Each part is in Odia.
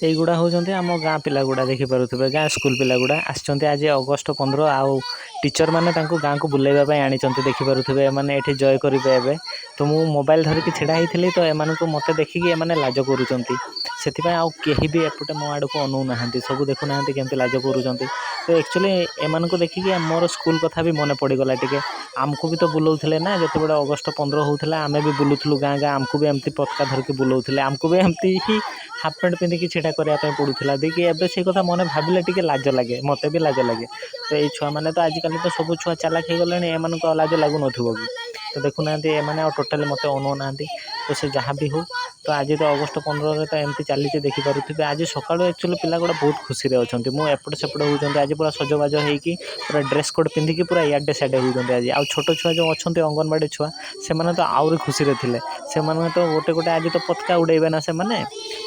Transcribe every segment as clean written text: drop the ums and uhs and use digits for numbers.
এইଗୁଡ଼ା ହେଉଛନ୍ତି ଆମ ଗାଁ ପିଲାଗୁଡ଼ା ଦେଖିପାରୁଥିବେ, ଗାଁ ସ୍କୁଲ ପିଲାଗୁଡ଼ା ଆସିଛନ୍ତି ଆଜି ଅଗଷ୍ଟ 15 ଆଉ ଟିଚର ମାନେ ତାଙ୍କୁ ଗାଁକୁ ବୁଲାଇବା ପାଇଁ ଆଣିଛନ୍ତି ଦେଖିପାରୁଥିବେ। ଏମାନେ ଏଠି ଜୟ କରିବେ ଏବେ। ତ ମୁଁ ମୋବାଇଲ ଧରିକି ଛିଡ଼ା ହେଇଥିଲି ତ ଏମାନଙ୍କୁ ମୋତେ ଦେଖିକି ଏମାନେ ଲାଜ କରୁଛନ୍ତି। ସେଥିପାଇଁ ଆଉ କେହି ବି ଏପଟେ ମୋ ଆଡ଼କୁ ଅନଉନାହାନ୍ତି, ସବୁ ଦେଖୁନାହାନ୍ତି କେମିତି ଲାଜ କରୁଛନ୍ତି। ତ ଆକ୍ଚୁଆଲି ଏମାନଙ୍କୁ ଦେଖିକି ମୋର ସ୍କୁଲ କଥା ବି ମନେ ପଡ଼ିଗଲା ଟିକେ। ଆମକୁ ବି ତ ବୁଲଉଥିଲେ ନା, ଯେତେବେଳେ ଅଗଷ୍ଟ 15 ହେଉଥିଲା ଆମେ ବି ବୁଲୁଥିଲୁ ଗାଁ ଗାଁ, ଆମକୁ ବି ଏମିତି ପତାକା ଧରିକି ବୁଲଉଥିଲେ, ଆମକୁ ବି ଏମିତି ହିଁ ହାଫ୍ ପ୍ୟାଣ୍ଟ ପିନ୍ଧିକି ଛିଡ଼ା କରିବା ପାଇଁ ପଡ଼ୁଥିଲା। ଦେଇକି ଏବେ ସେଇ କଥା ମନେ ଭାବିଲେ ଟିକେ ଲାଜ ଲାଗେ, ମୋତେ ବି ଲାଜ ଲାଗେ। ତ ଏଇ ଛୁଆମାନେ ତ ଆଜିକାଲି ତ ସବୁ ଛୁଆ ଚାଲାକ ହେଇଗଲେଣି, ଏମାନଙ୍କୁ ଆଉ ଲାଜ ଲାଗୁନଥିବ କି? ତ ଦେଖୁନାହାନ୍ତି ଏମାନେ ଆଉ ଟୋଟାଲି ମୋତେ ଅନଉନାହାନ୍ତି। ତ ସେ ଯାହା ବି ହଉ, ତ ଆଜି ତ ଅଗଷ୍ଟ 15ରେ ତ ଏମିତି ଚାଲିଛି ଦେଖିପାରୁଥିବେ। ଆଜି ସକାଳୁ ଆକ୍ଚୁଆଲି ପିଲା ଗୁଡ଼ା ବହୁତ ଖୁସିରେ ଅଛନ୍ତି। ମୁଁ ଏପଟେ ସେପଟେ ହେଉଛନ୍ତି ଆଜି, ପୁରା ସଜବାଜ ହେଇକି ପୁରା ଡ୍ରେସ୍ କୋଡ଼୍ ପିନ୍ଧିକି ପୁରା ଇଆଡ଼େ ସିଆଡ଼େ ହେଉଛନ୍ତି ଆଜି। ଆଉ ଛୋଟ ଛୁଆ ଯେଉଁ ଅଛନ୍ତି ଅଙ୍ଗନବାଡ଼ି ଛୁଆ, ସେମାନେ ତ ଆହୁରି ଖୁସିରେ ଥିଲେ। ସେମାନେ ତ ଗୋଟେ ଆଜି ତ ପତାକା ଉଡ଼େଇବେ ନା ସେମାନେ।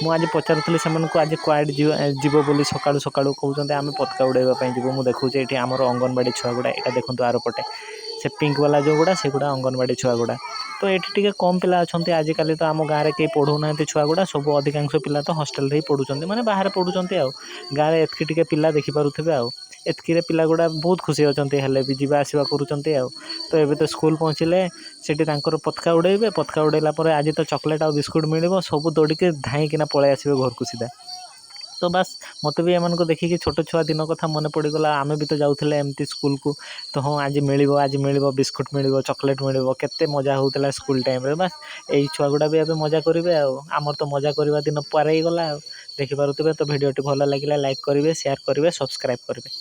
ମୁଁ ଆଜି ପଚାରୁଥିଲି ସେମାନଙ୍କୁ ଆଜି କୁଆଡ଼େ ଯିବ ବୋଲି, ସକାଳୁ ସକାଳୁ କହୁଛନ୍ତି ଆମେ ପତାକା ଉଡ଼ାଇବା ପାଇଁ ଯିବୁ। ମୁଁ ଦେଖୁଛି ଏଠି ଆମର ଅଙ୍ଗନବାଡ଼ି ଛୁଆ ଗୁଡ଼ା, ଏଇଟା ଦେଖନ୍ତୁ ଆର ପଟେ ସେ ପିଙ୍କ ବାଲା ଯେଉଁଗୁଡ଼ା ସେଗୁଡ଼ା ଅଙ୍ଗନବାଡ଼ି ଛୁଆ ଗୁଡ଼ା। ତ ଏଠି ଟିକେ କମ୍ ପିଲା ଅଛନ୍ତି ଆଜିକାଲି, ତ ଆମ ଗାଁରେ କେହି ପଢ଼ଉନାହାନ୍ତି ଛୁଆ ଗୁଡ଼ା, ସବୁ ଅଧିକାଂଶ ପିଲା ତ ହଷ୍ଟେଲରେ ହିଁ ପଢ଼ୁଛନ୍ତି, ମାନେ ବାହାରେ ପଢ଼ୁଛନ୍ତି। ଆଉ ଗାଁରେ ଏତିକି ଟିକେ ପିଲା ଦେଖିପାରୁଥିବେ। ଆଉ ଏତିକିରେ ପିଲାଗୁଡ଼ା ବହୁତ ଖୁସି ଅଛନ୍ତି, ହେଲେ ବି ଯିବା ଆସିବା କରୁଛନ୍ତି। ଆଉ ତ ଏବେ ତ ସ୍କୁଲ ପହଞ୍ଚିଲେ ସେଠି ତାଙ୍କର ପତାକା ଉଡ଼େଇବେ, ପତାକା ଉଡ଼େଇଲା ପରେ ଆଜି ତ ଚକୋଲେଟ୍ ଆଉ ବିସ୍କୁଟ୍ ମିଳିବ, ସବୁ ଦୌଡ଼ିକି ଧାଇଁକିନା ପଳେଇ ଆସିବେ ଘରକୁ ସିଧା। ତ ବାସ୍ ମୋତେ ବି ଏମାନଙ୍କୁ ଦେଖିକି ଛୋଟ ଛୁଆ ଦିନ କଥା ମନେ ପଡ଼ିଗଲା। ଆମେ ବି ତ ଯାଉଥିଲେ ଏମିତି ସ୍କୁଲକୁ। ତ ହଁ ଆଜି ମିଳିବ ବିସ୍କୁଟ୍ ମିଳିବ, ଚକୋଲେଟ୍ ମିଳିବ, କେତେ ମଜା ହେଉଥିଲା ସ୍କୁଲ ଟାଇମ୍ରେ। ବାସ୍ ଏଇ ଛୁଆ ଗୁଡ଼ା ବି ଏବେ ମଜା କରିବେ। ଆଉ ଆମର ତ ମଜା କରିବା ଦିନ ପାର ହେଇଗଲା। ଆଉ ଦେଖିପାରୁଥିବେ। ତ ଭିଡ଼ିଓଟି ଭଲ ଲାଗିଲା ଲାଇକ୍ କରିବେ, ସେୟାର କରିବେ, ସବସ୍କ୍ରାଇବ୍ କରିବେ।